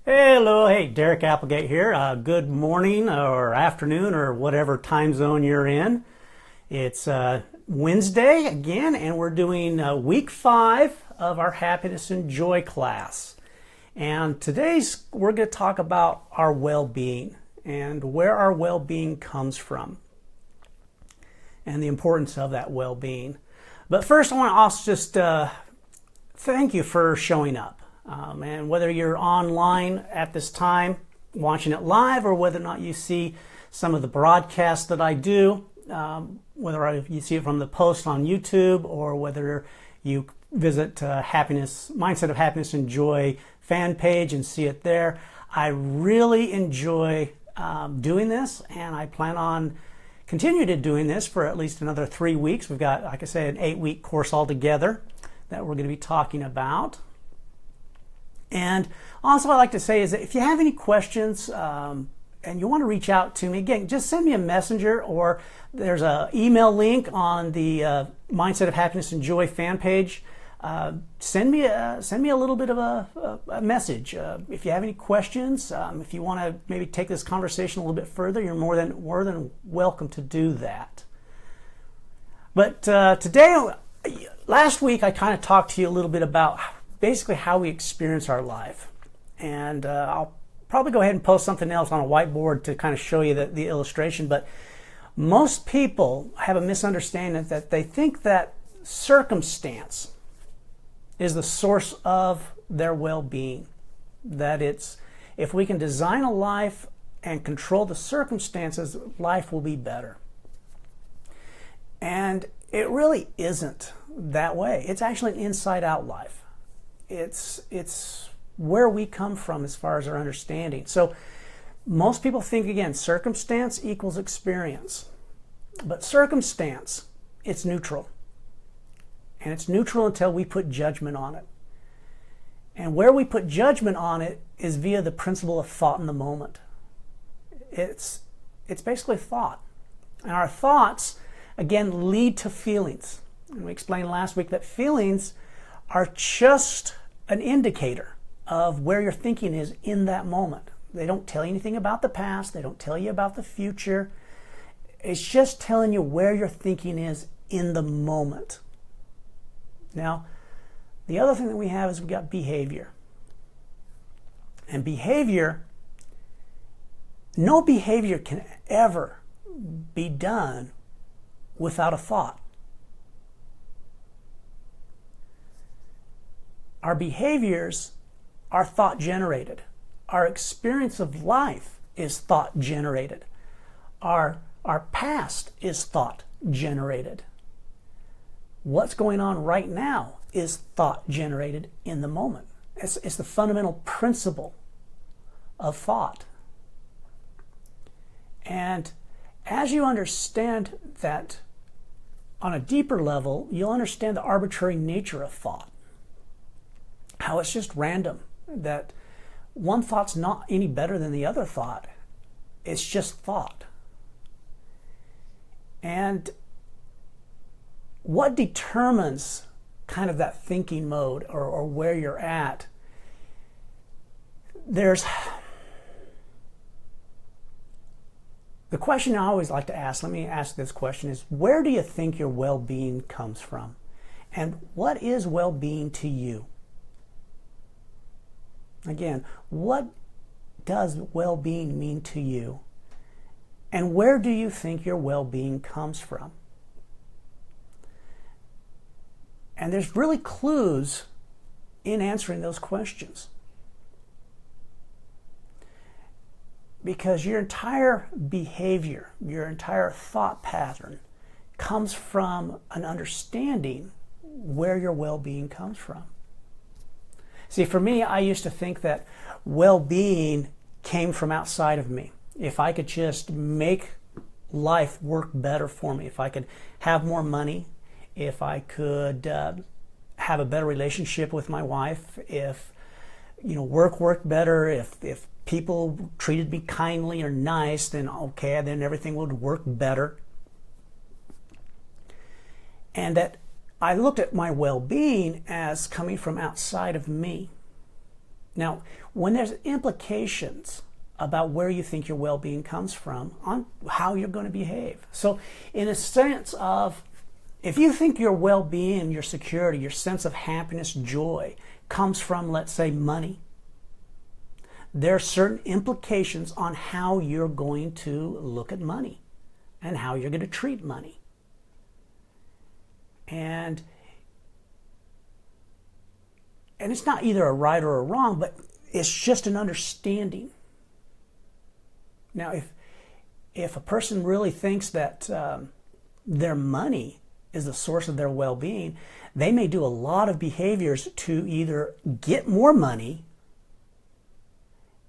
Hello, hey, Derek Applegate here. Good morning or afternoon or whatever time zone you're in. It's Wednesday again, and we're doing week 5 of our Happiness and Joy class. And we're going to talk about our well-being and where our well-being comes from and the importance of that well-being. But first, I want to also just thank you for showing up. And whether you're online at this time, watching it live, or whether or not you see some of the broadcasts that I do, whether you see it from the post on YouTube, or whether you visit Mindset of Happiness and Joy fan page and see it there, I really enjoy doing this, and I plan on continuing to doing this for at least another 3 weeks. We've got, like I say, an 8-week course altogether that we're going to be talking about. And also, what I like to say is that if you have any questions and you want to reach out to me, again, just send me a messenger, or there's an email link on the Mindset of Happiness and Joy fan page. Send me a little bit of a message. If you have any questions, if you want to maybe take this conversation a little bit further, you're more than welcome to do that. But last week, I kind of talked to you a little bit about basically how we experience our life. And I'll probably go ahead and post something else on a whiteboard to kind of show you the illustration. But most people have a misunderstanding that they think that circumstance is the source of their well-being. That if we can design a life and control the circumstances, life will be better. And it really isn't that way. It's actually an inside-out life. It's where we come from as far as our understanding. So most people think, again, circumstance equals experience. But circumstance, it's neutral. And it's neutral until we put judgment on it. And where we put judgment on it is via the principle of thought in the moment. It's basically thought. And our thoughts, again, lead to feelings. And we explained last week that feelings are just an indicator of where your thinking is in that moment. They don't tell you anything about the past. They don't tell you about the future. It's just telling you where your thinking is in the moment. Now, the other thing that we have is we've got behavior. And no behavior can ever be done without a thought. Our behaviors are thought generated. Our experience of life is thought generated. Our past is thought generated. What's going on right now is thought generated in the moment. It's the fundamental principle of thought. And as you understand that on a deeper level, you'll understand the arbitrary nature of thought. How it's just random, that one thought's not any better than the other thought. It's just thought. And what determines kind of that thinking mode or where you're at, the question I always like to ask, let me ask this question, is where do you think your well-being comes from? And what is well-being to you? Again, what does well-being mean to you? And where do you think your well-being comes from? And there's really clues in answering those questions. Because your entire behavior, your entire thought pattern comes from an understanding where your well-being comes from. See, for me, I used to think that well-being came from outside of me. If I could just make life work better for me, if I could have more money, if I could have a better relationship with my wife, if work worked better, if people treated me kindly or nice, then okay, then everything would work better. And that I looked at my well-being as coming from outside of me. Now, when there's implications about where you think your well-being comes from on how you're going to behave. So in a sense of, if you think your well-being, your security, your sense of happiness, joy comes from, let's say, money, there are certain implications on how you're going to look at money and how you're going to treat money. And it's not either a right or a wrong, but it's just an understanding. Now, if a person really thinks that their money is the source of their well-being, they may do a lot of behaviors to either get more money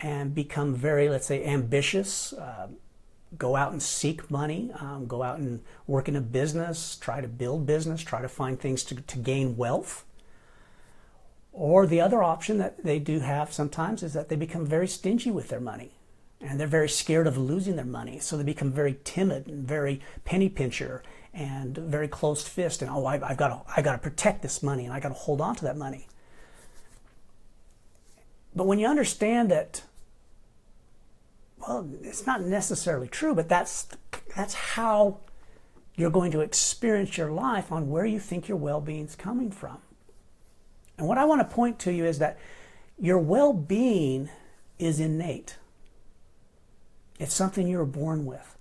and become very, let's say, ambitious, go out and seek money, go out and work in a business, try to build business, try to find things to gain wealth. Or the other option that they do have sometimes is that they become very stingy with their money. And they're very scared of losing their money. So they become very timid and very penny pincher and very closed fist. And, oh, I've got to protect this money and I've got to hold on to that money. But when you understand that, well, it's not necessarily true, but that's how you're going to experience your life on where you think your well-being is coming from. And what I want to point to you is that your well-being is innate. It's something you were born with.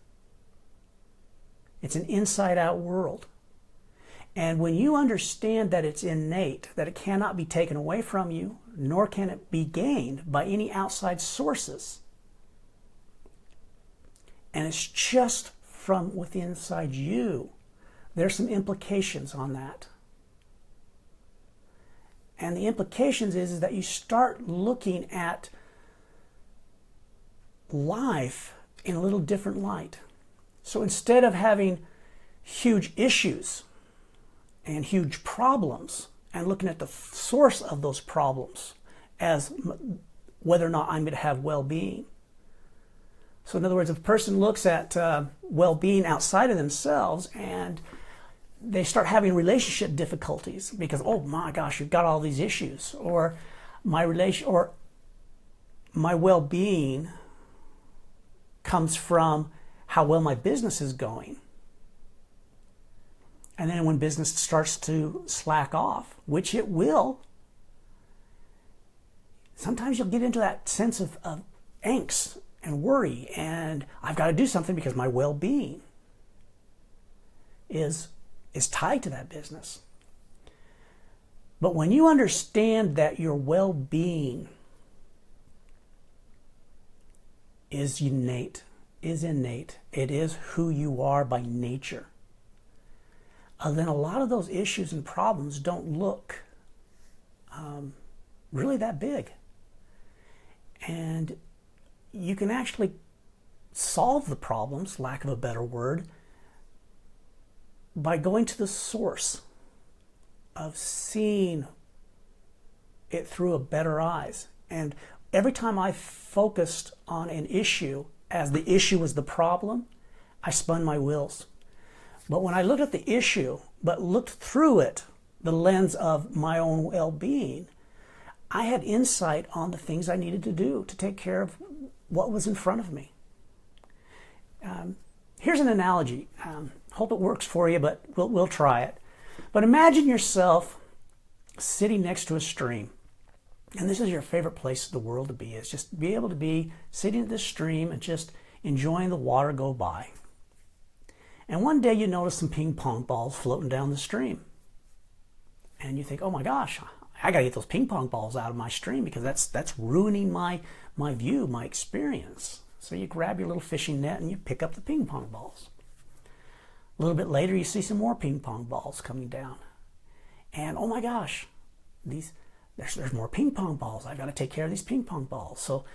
It's an inside-out world. And when you understand that it's innate, that it cannot be taken away from you, nor can it be gained by any outside sources, and it's just from within inside you, there's some implications on that. And the implications is that you start looking at life in a little different light. So instead of having huge issues and huge problems and looking at the source of those problems as whether or not I'm going to have well-being. So in other words, if a person looks at well-being outside of themselves and they start having relationship difficulties because, oh my gosh, you've got all these issues, or my well-being comes from how well my business is going. And then when business starts to slack off, which it will, sometimes you'll get into that sense of angst and worry, and I've got to do something because my well-being is tied to that business. But when you understand that your well-being is innate, it is who you are by nature, then a lot of those issues and problems don't look really that big. And you can actually solve the problems, lack of a better word, by going to the source of seeing it through a better eyes. And every time I focused on an issue as the issue was the problem, I spun my wheels. But when I looked at the issue, but looked through it, the lens of my own well-being, I had insight on the things I needed to do to take care of what was in front of me. Here's an analogy. Hope it works for you, but we'll try it. But imagine yourself sitting next to a stream. And this is your favorite place in the world to be, is just be able to be sitting at this stream and just enjoying the water go by. And one day you notice some ping pong balls floating down the stream. And you think, oh my gosh, I gotta get those ping pong balls out of my stream because that's ruining my view, my experience. So you grab your little fishing net and you pick up the ping pong balls. A little bit later you see some more ping pong balls coming down. And oh my gosh, there's more ping pong balls. I've got to take care of these ping pong balls. So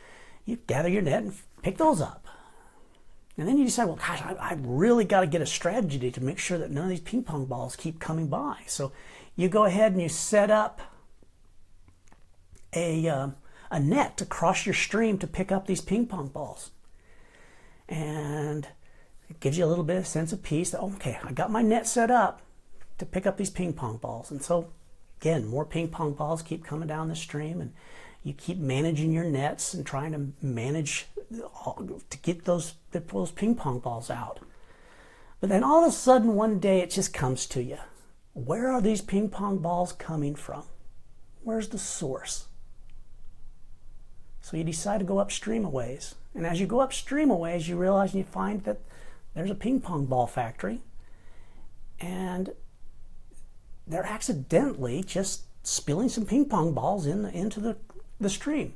you gather your net and pick those up. And then you decide, well, gosh, I've really got to get a strategy to make sure that none of these ping pong balls keep coming by. So you go ahead and you set up a net to cross your stream to pick up these ping pong balls. And it gives you a little bit of sense of peace that, okay, I got my net set up to pick up these ping pong balls. And so, again, more ping pong balls keep coming down the stream, and You keep managing your nets and trying to manage to get those ping pong balls out. But then all of a sudden one day it just comes to you. Where are these ping pong balls coming from? Where's the source? So you decide to go upstream a ways. And as you go upstream a ways, you realize and you find that there's a ping pong ball factory. And they're accidentally just spilling some ping pong balls into the stream.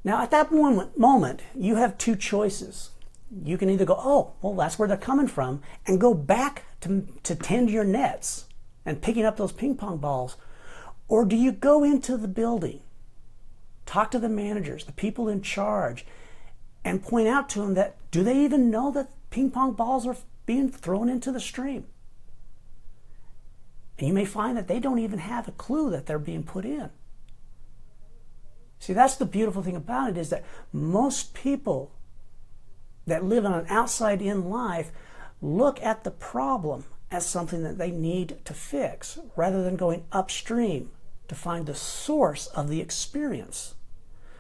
Now at that moment, you have two choices. You can either go, oh, well, that's where they're coming from, and go back to tend your nets and picking up those ping pong balls. Or do you go into the building, talk to the managers, the people in charge, and point out to them that, do they even know that ping pong balls are being thrown into the stream? And you may find that they don't even have a clue that they're being put in. See, that's the beautiful thing about it, is that most people that live on an outside-in life look at the problem as something that they need to fix, rather than going upstream to find the source of the experience.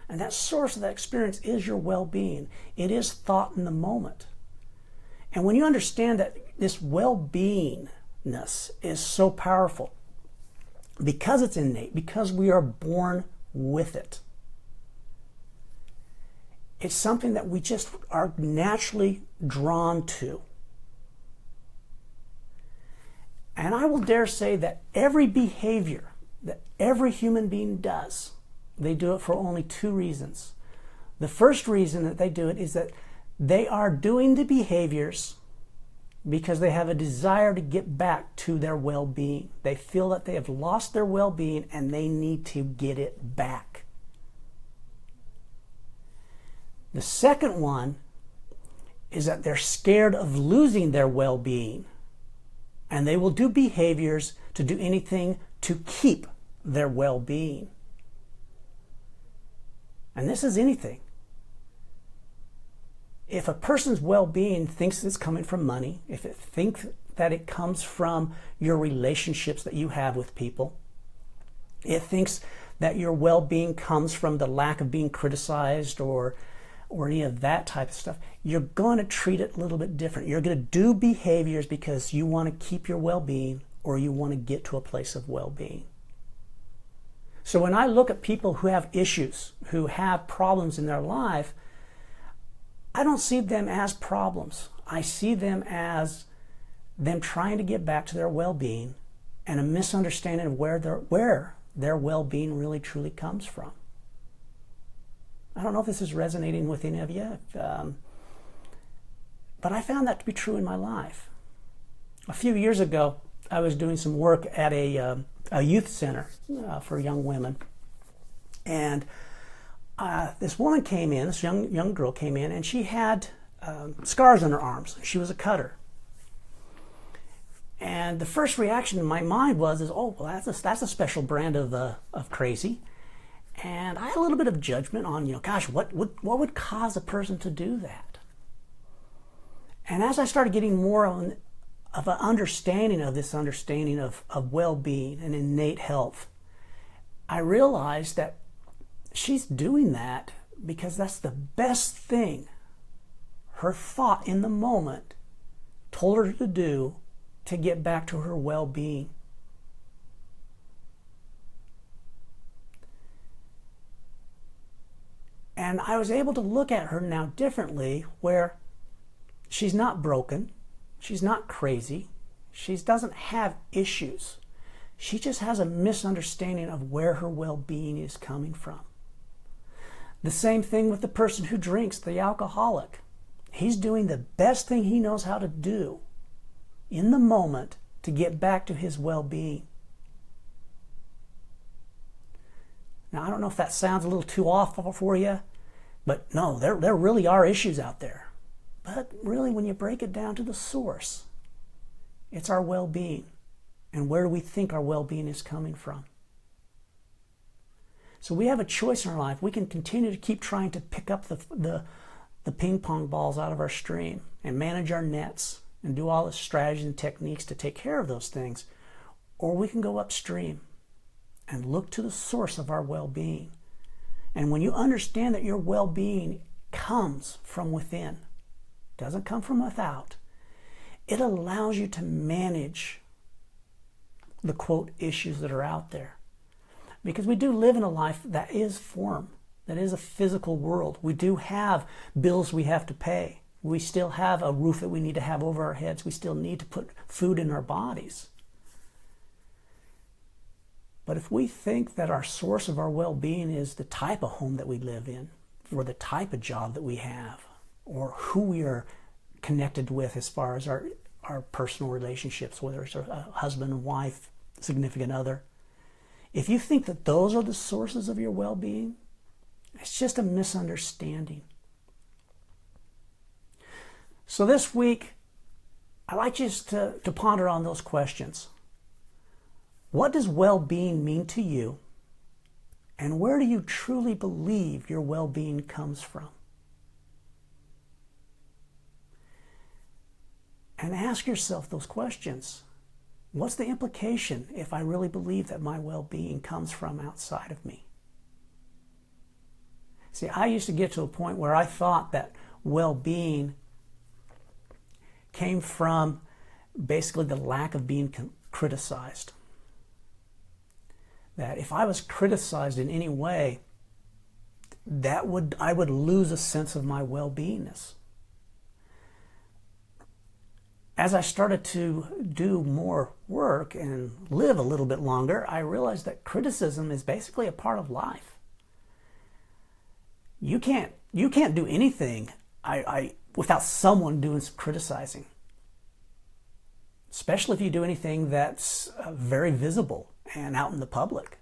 And that source of that experience is your well-being. It is thought in the moment. And when you understand that this well-beingness is so powerful, because it's innate, because we are born with it, it's something that we just are naturally drawn to. And I will dare say that every behavior that every human being does, they do it for only two reasons. The first reason that they do it is that they are doing the behaviors because they have a desire to get back to their well-being. They feel that they have lost their well-being and they need to get it back. The second one is that they're scared of losing their well-being, and they will do behaviors to do anything to keep their well-being. And this is anything. If a person's well-being thinks it's coming from money, if it thinks that it comes from your relationships that you have with people, it thinks that your well-being comes from the lack of being criticized or any of that type of stuff, you're going to treat it a little bit different. You're going to do behaviors because you want to keep your well-being, or you want to get to a place of well-being. So when I look at people who have issues, who have problems in their life, I don't see them as problems. I see them as them trying to get back to their well-being, and a misunderstanding of where their well-being really truly comes from. I don't know if this is resonating with any of you, but I found that to be true in my life. A few years ago, I was doing some work at a youth center for young women, and this woman came in, this young girl came in, and she had scars on her arms. She was a cutter. And the first reaction in my mind was, oh, well, that's a special brand of crazy. And I had a little bit of judgment on, gosh, what would cause a person to do that? And as I started getting more of an understanding of well-being and innate health, I realized that she's doing that because that's the best thing her thought in the moment told her to do to get back to her well-being. And I was able to look at her now differently, where she's not broken, she's not crazy, she doesn't have issues. She just has a misunderstanding of where her well-being is coming from. The same thing with the person who drinks, the alcoholic. He's doing the best thing he knows how to do in the moment to get back to his well-being. Now, I don't know if that sounds a little too awful for you, but no, there really are issues out there. But really, when you break it down to the source, it's our well-being and where we think our well-being is coming from. So we have a choice in our life. We can continue to keep trying to pick up the ping pong balls out of our stream and manage our nets and do all the strategies and techniques to take care of those things. Or we can go upstream and look to the source of our well-being. And when you understand that your well-being comes from within, doesn't come from without, it allows you to manage the quote issues that are out there. Because we do live in a life that is form, that is a physical world. We do have bills we have to pay. We still have a roof that we need to have over our heads. We still need to put food in our bodies. But if we think that our source of our well-being is the type of home that we live in, or the type of job that we have, or who we are connected with as far as our personal relationships, whether it's a husband and wife, significant other, if you think that those are the sources of your well-being, it's just a misunderstanding. So this week, I'd like you to ponder on those questions. What does well-being mean to you? And where do you truly believe your well-being comes from? And ask yourself those questions. What's the implication if I really believe that my well-being comes from outside of me? See, I used to get to a point where I thought that well-being came from basically the lack of being criticized. That if I was criticized in any way, I would lose a sense of my well-beingness. As I started to do more work and live a little bit longer, I realized that criticism is basically a part of life. You can't do anything without someone doing some criticizing. Especially if you do anything that's very visible and out in the public.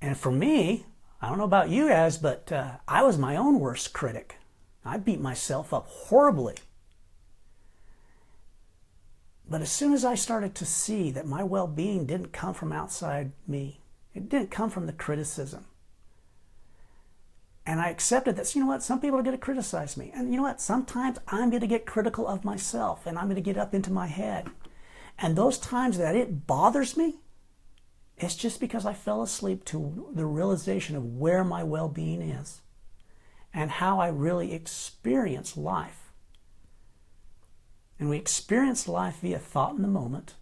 And for me, I don't know about you guys, but I was my own worst critic. I beat myself up horribly. But as soon as I started to see that my well-being didn't come from outside me, it didn't come from the criticism. And I accepted that, you know what, some people are going to criticize me. And you know what, sometimes I'm going to get critical of myself and I'm going to get up into my head. And those times that it bothers me, it's just because I fell asleep to the realization of where my well-being is and how I really experience life. And we experience life via thought in the moment.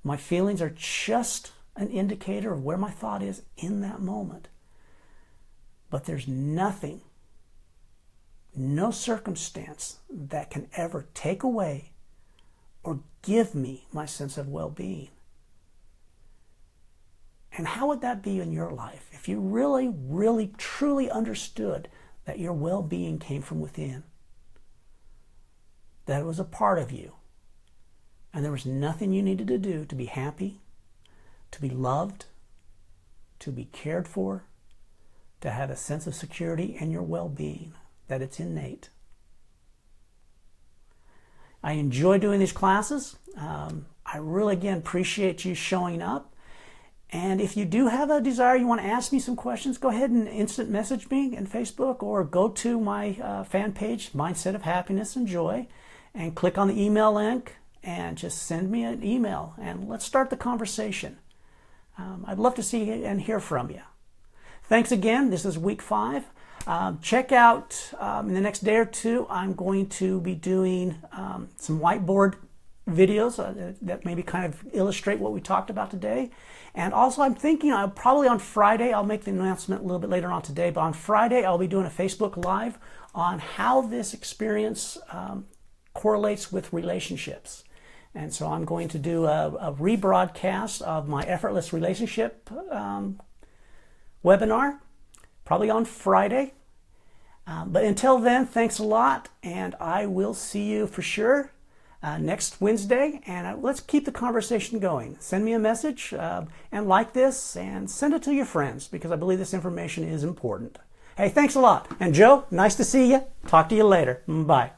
My feelings are just an indicator of where my thought is in that moment. But there's nothing, no circumstance that can ever take away or give me my sense of well-being. And how would that be in your life if you really, really, truly understood that your well-being came from within? That it was a part of you. And there was nothing you needed to do to be happy, to be loved, to be cared for, to have a sense of security and your well-being, that it's innate. I enjoy doing these classes. I really, again, appreciate you showing up. And if you do have a desire, you want to ask me some questions, go ahead and instant message me in Facebook or go to my fan page, Mindset of Happiness and Joy, and click on the email link and just send me an email and let's start the conversation. I'd love to see and hear from you. Thanks again. This is week 5. Check out in the next day or two, I'm going to be doing some whiteboard videos that maybe kind of illustrate what we talked about today. And also I'm thinking probably on Friday, I'll make the announcement a little bit later on today, but on Friday I'll be doing a Facebook Live on how this experience correlates with relationships. And so I'm going to do a rebroadcast of my Effortless Relationship webinar, probably on Friday. But until then, thanks a lot, and I will see you for sure next Wednesday, and let's keep the conversation going. Send me a message and like this, and send it to your friends, because I believe this information is important. Hey, thanks a lot. And Joe, nice to see you. Talk to you later. Bye.